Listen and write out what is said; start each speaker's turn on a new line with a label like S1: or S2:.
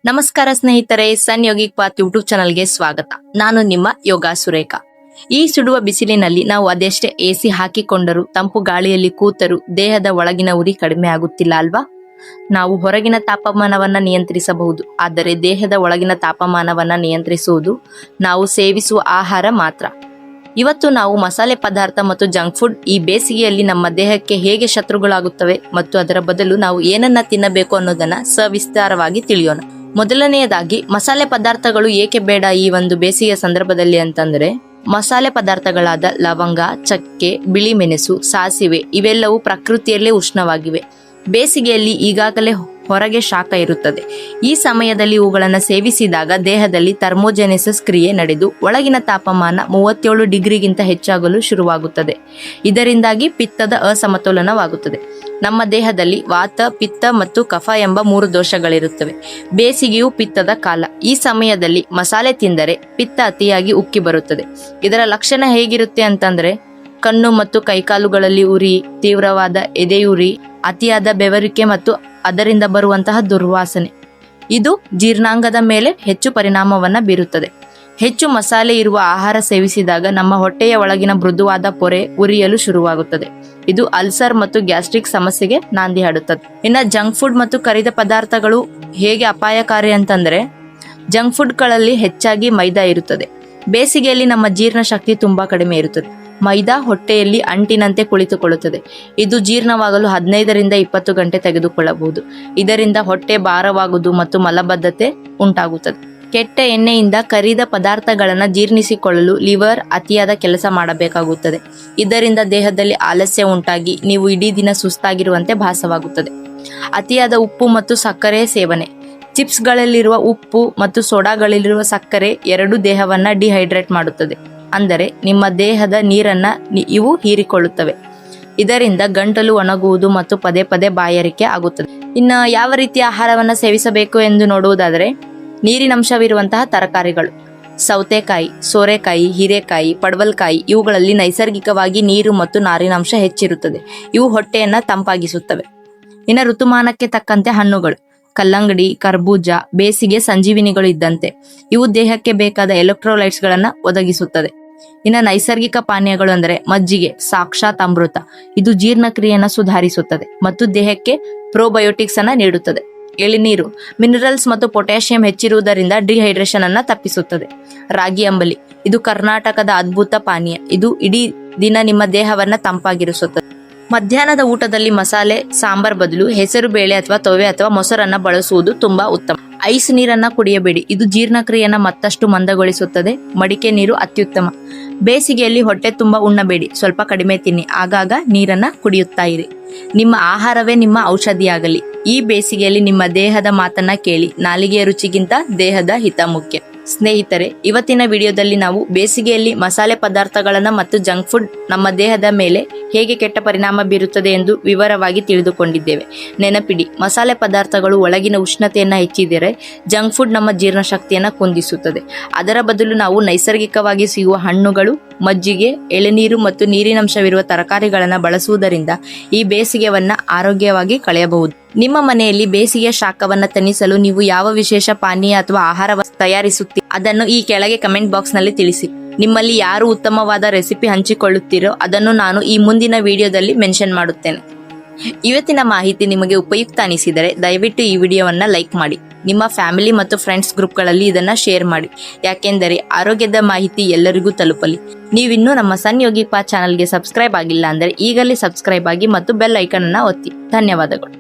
S1: ನಮಸ್ಕಾರ ಸ್ನೇಹಿತರೆ, ಸನ್ yogic path YouTube ಚಾನಲ್ಗೆ ಸ್ವಾಗತ. ನಾನು ನಿಮ್ಮ ಯೋಗ ಸುರೇಖಾ. ಈ ಸುಡುವ ಬಿಸಿಲಿನಲ್ಲಿ ನಾವು ಅದೆಷ್ಟೇ ಎಸಿ ಹಾಕಿಕೊಂಡರೂ ತಂಪು ಗಾಳಿಯಲ್ಲಿ ಕೂತರೂ ದೇಹದ ಒಳಗಿನ ಉರಿ ಕಡಿಮೆ ಆಗುತ್ತಿಲ್ಲ ಅಲ್ವಾ? ನಾವು ಹೊರಗಿನ ತಾಪಮಾನವನ್ನ ನಿಯಂತ್ರಿಸಬಹುದು, ಆದರೆ ದೇಹದ ಒಳಗಿನ ತಾಪಮಾನವನ್ನ ನಿಯಂತ್ರಿಸುವುದು ನಾವು ಸೇವಿಸುವ ಆಹಾರ ಮಾತ್ರ. ಇವತ್ತು ನಾವು ಮಸಾಲೆ ಪದಾರ್ಥ ಮತ್ತು ಜಂಕ್ ಫುಡ್ ಈ ಬೇಸಿಗೆಯಲ್ಲಿ ನಮ್ಮ ದೇಹಕ್ಕೆ ಹೇಗೆ ಶತ್ರುಗಳಾಗುತ್ತವೆ ಮತ್ತು ಅದರ ಬದಲು ನಾವು ಏನನ್ನ ತಿನ್ನಬೇಕು ಅನ್ನೋದನ್ನ ಸವಿಸ್ತಾರವಾಗಿ ತಿಳಿಯೋಣ. ಮೊದಲನೆಯದಾಗಿ, ಮಸಾಲೆ ಪದಾರ್ಥಗಳು ಏಕೆ ಬೇಡ ಈ ಒಂದು ಬೇಸಿಗೆ ಸಂದರ್ಭದಲ್ಲಿ ಅಂತಂದ್ರೆ, ಮಸಾಲೆ ಪದಾರ್ಥಗಳಾದ ಲವಂಗ, ಚಕ್ಕೆ, ಬಿಳಿ ಮೆಣಸು, ಸಾಸಿವೆ ಇವೆಲ್ಲವೂ ಪ್ರಕೃತಿಯಲ್ಲೇ ಉಷ್ಣವಾಗಿವೆ. ಬೇಸಿಗೆಯಲ್ಲಿ ಈಗಾಗಲೇ ಹೊರಗೆ ಶಾಖ ಇರುತ್ತದೆ. ಈ ಸಮಯದಲ್ಲಿ ಇವುಗಳನ್ನು ಸೇವಿಸಿದಾಗ ದೇಹದಲ್ಲಿ ಥರ್ಮೋಜೆನೆಸಿಸ್ ಕ್ರಿಯೆ ನಡೆದು ಒಳಗಿನ ತಾಪಮಾನ 37 ಡಿಗ್ರಿಗಿಂತ ಹೆಚ್ಚಾಗಲು ಶುರುವಾಗುತ್ತದೆ. ಇದರಿಂದಾಗಿ ಪಿತ್ತದ ಅಸಮತೋಲನವಾಗುತ್ತದೆ. ನಮ್ಮ ದೇಹದಲ್ಲಿ ವಾತ, ಪಿತ್ತ ಮತ್ತು ಕಫ ಎಂಬ 3 ದೋಷಗಳಿರುತ್ತವೆ. ಬೇಸಿಗೆಯು ಪಿತ್ತದ ಕಾಲ. ಈ ಸಮಯದಲ್ಲಿ ಮಸಾಲೆ ತಿಂದರೆ ಪಿತ್ತ ಅತಿಯಾಗಿ ಉಕ್ಕಿ ಬರುತ್ತದೆ. ಇದರ ಲಕ್ಷಣ ಹೇಗಿರುತ್ತೆ ಅಂತಂದ್ರೆ, ಕಣ್ಣು ಮತ್ತು ಕೈಕಾಲುಗಳಲ್ಲಿ ಉರಿ, ತೀವ್ರವಾದ ಎದೆಯುರಿ, ಅತಿಯಾದ ಬೆವರಿಕೆ ಮತ್ತು ಅದರಿಂದ ಬರುವಂತಹ ದುರ್ವಾಸನೆ. ಇದು ಜೀರ್ಣಾಂಗದ ಮೇಲೆ ಹೆಚ್ಚು ಪರಿಣಾಮವನ್ನ ಬೀರುತ್ತದೆ. ಹೆಚ್ಚು ಮಸಾಲೆ ಇರುವ ಆಹಾರ ಸೇವಿಸಿದಾಗ ನಮ್ಮ ಹೊಟ್ಟೆಯ ಒಳಗಿನ ಮೃದುವಾದ ಪೊರೆ ಉರಿಯಲು ಶುರುವಾಗುತ್ತದೆ. ಇದು ಅಲ್ಸರ್ ಮತ್ತು ಗ್ಯಾಸ್ಟ್ರಿಕ್ ಸಮಸ್ಯೆಗೆ ನಾಂದಿ ಹಾಡುತ್ತದೆ. ಇನ್ನು ಜಂಕ್ ಫುಡ್ ಮತ್ತು ಕರಿದ ಪದಾರ್ಥಗಳು ಹೇಗೆ ಅಪಾಯಕಾರಿ ಅಂತಂದ್ರೆ, ಜಂಕ್ ಫುಡ್ಗಳಲ್ಲಿ ಹೆಚ್ಚಾಗಿ ಮೈದಾ ಇರುತ್ತದೆ. ಬೇಸಿಗೆಯಲ್ಲಿ ನಮ್ಮ ಜೀರ್ಣ ಶಕ್ತಿ ತುಂಬಾ ಕಡಿಮೆ ಇರುತ್ತದೆ. ಮೈದಾ ಹೊಟ್ಟೆಯಲ್ಲಿ ಅಂಟಿನಂತೆ ಕುಳಿತುಕೊಳ್ಳುತ್ತದೆ. ಇದು ಜೀರ್ಣವಾಗಲು 15 ರಿಂದ 20 ಗಂಟೆ ತೆಗೆದುಕೊಳ್ಳಬಹುದು. ಇದರಿಂದ ಹೊಟ್ಟೆ ಭಾರವಾಗುವುದು ಮತ್ತು ಮಲಬದ್ಧತೆ ಉಂಟಾಗುತ್ತದೆ. ಕೆಟ್ಟ ಎಣ್ಣೆಯಿಂದ ಕರಿದ ಪದಾರ್ಥಗಳನ್ನು ಜೀರ್ಣಿಸಿಕೊಳ್ಳಲು ಲಿವರ್ ಅತಿಯಾದ ಕೆಲಸ ಮಾಡಬೇಕಾಗುತ್ತದೆ. ಇದರಿಂದ ದೇಹದಲ್ಲಿ ಆಲಸ್ಯ ಉಂಟಾಗಿ ನೀವು ಇಡೀ ದಿನ ಸುಸ್ತಾಗಿರುವಂತೆ ಭಾಸವಾಗುತ್ತದೆ. ಅತಿಯಾದ ಉಪ್ಪು ಮತ್ತು ಸಕ್ಕರೆ ಸೇವನೆ. ಚಿಪ್ಸ್ಗಳಲ್ಲಿರುವ ಉಪ್ಪು ಮತ್ತು ಸೋಡಾಗಳಲ್ಲಿರುವ ಸಕ್ಕರೆ ಎರಡೂ ದೇಹವನ್ನ ಡಿಹೈಡ್ರೇಟ್ ಮಾಡುತ್ತದೆ. ಅಂದರೆ ನಿಮ್ಮ ದೇಹದ ನೀರನ್ನ ಇವು ಹೀರಿಕೊಳ್ಳುತ್ತವೆ. ಇದರಿಂದ ಗಂಟಲು ಒಣಗುವುದು ಮತ್ತು ಪದೇ ಪದೇ ಬಾಯಾರಿಕೆ ಆಗುತ್ತದೆ. ಇನ್ನು ಯಾವ ರೀತಿಯ ಆಹಾರವನ್ನ ಸೇವಿಸಬೇಕು ಎಂದು ನೋಡುವುದಾದರೆ, ನೀರಿನಂಶವಿರುವಂತಹ ತರಕಾರಿಗಳು, ಸೌತೆಕಾಯಿ, ಸೋರೆಕಾಯಿ, ಹೀರೆಕಾಯಿ, ಪಡವಲಕಾಯಿ ಇವುಗಳಲ್ಲಿ ನೈಸರ್ಗಿಕವಾಗಿ ನೀರು ಮತ್ತು ನಾರಿನಾಂಶ ಹೆಚ್ಚಿರುತ್ತದೆ. ಇವು ಹೊಟ್ಟೆಯನ್ನ ತಂಪಾಗಿಸುತ್ತವೆ. ಇನ್ನು ಋತುಮಾನಕ್ಕೆ ತಕ್ಕಂತೆ ಹಣ್ಣುಗಳು, ಕಲ್ಲಂಗಡಿ, ಕರ್ಬೂಜ ಬೇಸಿಗೆ ಸಂಜೀವಿನಿಗಳು ಇದ್ದಂತೆ. ಇವು ದೇಹಕ್ಕೆ ಬೇಕಾದ ಎಲೆಕ್ಟ್ರೋಲೈಟ್ಸ್ ಗಳನ್ನ ಒದಗಿಸುತ್ತದೆ. ಇನ್ನು ನೈಸರ್ಗಿಕ ಪಾನೀಯಗಳು ಅಂದರೆ ಮಜ್ಜಿಗೆ, ಸಾಕ್ಷಾತ್ ಅಮೃತ. ಇದು ಜೀರ್ಣಕ್ರಿಯೆಯನ್ನು ಸುಧಾರಿಸುತ್ತದೆ ಮತ್ತು ದೇಹಕ್ಕೆ ಪ್ರೋಬಯೋಟಿಕ್ಸ್ ಅನ್ನ ನೀಡುತ್ತದೆ. ಎಳೆನೀರು, ಮಿನರಲ್ಸ್ ಮತ್ತು ಪೊಟ್ಯಾಷಿಯಂ ಹೆಚ್ಚಿರುವುದರಿಂದ ಡಿಹೈಡ್ರೇಷನ್ ಅನ್ನ ತಪ್ಪಿಸುತ್ತದೆ. ರಾಗಿ ಅಂಬಲಿ, ಇದು ಕರ್ನಾಟಕದ ಅದ್ಭುತ ಪಾನೀಯ. ಇದು ಇಡೀ ದಿನ ನಿಮ್ಮ ದೇಹವನ್ನ ತಂಪಾಗಿರಿಸುತ್ತದೆ. ಮಧ್ಯಾಹ್ನದ ಊಟದಲ್ಲಿ ಮಸಾಲೆ ಸಾಂಬಾರ್ ಬದಲು ಹೆಸರು ಬೇಳೆ ಅಥವಾ ತೊವೆ ಅಥವಾ ಮೊಸರನ್ನ ಬಳಸುವುದು ತುಂಬಾ ಉತ್ತಮ. ಐಸ್ ನೀರನ್ನ ಕುಡಿಯಬೇಡಿ, ಇದು ಜೀರ್ಣಕ್ರಿಯೆಯನ್ನ ಮತ್ತಷ್ಟು ಮಂದಗೊಳಿಸುತ್ತದೆ. ಮಡಿಕೆ ನೀರು ಅತ್ಯುತ್ತಮ. ಬೇಸಿಗೆಯಲ್ಲಿ ಹೊಟ್ಟೆ ತುಂಬಾ ಉಣ್ಣಬೇಡಿ, ಸ್ವಲ್ಪ ಕಡಿಮೆ ತಿನ್ನಿ. ಆಗಾಗ ನೀರನ್ನ ಕುಡಿಯುತ್ತಾ ಇರಿ. ನಿಮ್ಮ ಆಹಾರವೇ ನಿಮ್ಮ ಔಷಧಿಯಾಗಲಿ. ಈ ಬೇಸಿಗೆಯಲ್ಲಿ ನಿಮ್ಮ ದೇಹದ ಮಾತನ್ನ ಕೇಳಿ. ನಾಲಿಗೆಯ ರುಚಿಗಿಂತ ದೇಹದ ಹಿತ ಮುಖ್ಯ. ಸ್ನೇಹಿತರೆ, ಇವತ್ತಿನ ವಿಡಿಯೋದಲ್ಲಿ ನಾವು ಬೇಸಿಗೆಯಲ್ಲಿ ಮಸಾಲೆ ಪದಾರ್ಥಗಳನ್ನ ಮತ್ತು ಜಂಕ್ ಫುಡ್ ನಮ್ಮ ದೇಹದ ಮೇಲೆ ಹೇಗೆ ಕೆಟ್ಟ ಪರಿಣಾಮ ಬೀರುತ್ತದೆ ಎಂದು ವಿವರವಾಗಿ ತಿಳಿದುಕೊಂಡಿದ್ದೇವೆ. ನೆನಪಿಡಿ, ಮಸಾಲೆ ಪದಾರ್ಥಗಳು ಒಳಗಿನ ಉಷ್ಣತೆಯನ್ನ ಹೆಚ್ಚಿದರೆ ಜಂಕ್ ಫುಡ್ ನಮ್ಮ ಜೀರ್ಣಶಕ್ತಿಯನ್ನ ಕುಂದಿಸುತ್ತದೆ. ಅದರ ಬದಲು ನಾವು ನೈಸರ್ಗಿಕವಾಗಿ ಸಿಗುವ ಹಣ್ಣುಗಳು, ಮಜ್ಜಿಗೆ, ಎಳೆನೀರು ಮತ್ತು ನೀರಿನಂಶವಿರುವ ತರಕಾರಿಗಳನ್ನ ಬಳಸುವುದರಿಂದ ಈ ಬೇಸಿಗೆಯನ್ನ ಆರೋಗ್ಯವಾಗಿ ಕಳೆಯಬಹುದು. ನಿಮ್ಮ ಮನೆಯಲ್ಲಿ ಬೇಸಿಗೆಯ ಶಾಖವನ್ನ ತಣಿಸಲು ನೀವು ಯಾವ ವಿಶೇಷ ಪಾನೀಯ ಅಥವಾ ಆಹಾರ ತಯಾರಿಸುತ್ತೀರಿ ಅದನ್ನು ಈ ಕೆಳಗೆ ಕಮೆಂಟ್ ಬಾಕ್ಸ್ ನಲ್ಲಿ ತಿಳಿಸಿ. ನಿಮ್ಮಲ್ಲಿ ಯಾರು ಉತ್ತಮವಾದ ರೆಸಿಪಿ ಹಂಚಿಕೊಳ್ಳುತ್ತೀರೋ ಅದನ್ನು ನಾನು ಈ ಮುಂದಿನ ವಿಡಿಯೋದಲ್ಲಿ ಮೆನ್ಷನ್ ಮಾಡುತ್ತೇನೆ. ಇವತ್ತಿನ ಮಾಹಿತಿ ನಿಮಗೆ ಉಪಯುಕ್ತ ಅನಿಸಿದರೆ ದಯವಿಟ್ಟು ಈ ವಿಡಿಯೋವನ್ನ ಲೈಕ್ ಮಾಡಿ. ನಿಮ್ಮ ಫ್ಯಾಮಿಲಿ ಮತ್ತು ಫ್ರೆಂಡ್ಸ್ ಗ್ರೂಪ್ಗಳಲ್ಲಿ ಇದನ್ನ ಶೇರ್ ಮಾಡಿ. ಯಾಕೆಂದರೆ ಆರೋಗ್ಯದ ಮಾಹಿತಿ ಎಲ್ಲರಿಗೂ ತಲುಪಲಿ. ನೀವಿನ್ನೂ ನಮ್ಮ ಸನ್ ಯೋಗಿಕ್ ಪಾತ್ ಚಾನಲ್ಗೆ ಸಬ್ಸ್ಕ್ರೈಬ್ ಆಗಿಲ್ಲ ಅಂದರೆ ಈಗಲೇ ಸಬ್ಸ್ಕ್ರೈಬ್ ಆಗಿ ಮತ್ತು ಬೆಲ್ ಐಕನ್ ಅನ್ನ ಒತ್ತಿ. ಧನ್ಯವಾದಗಳು.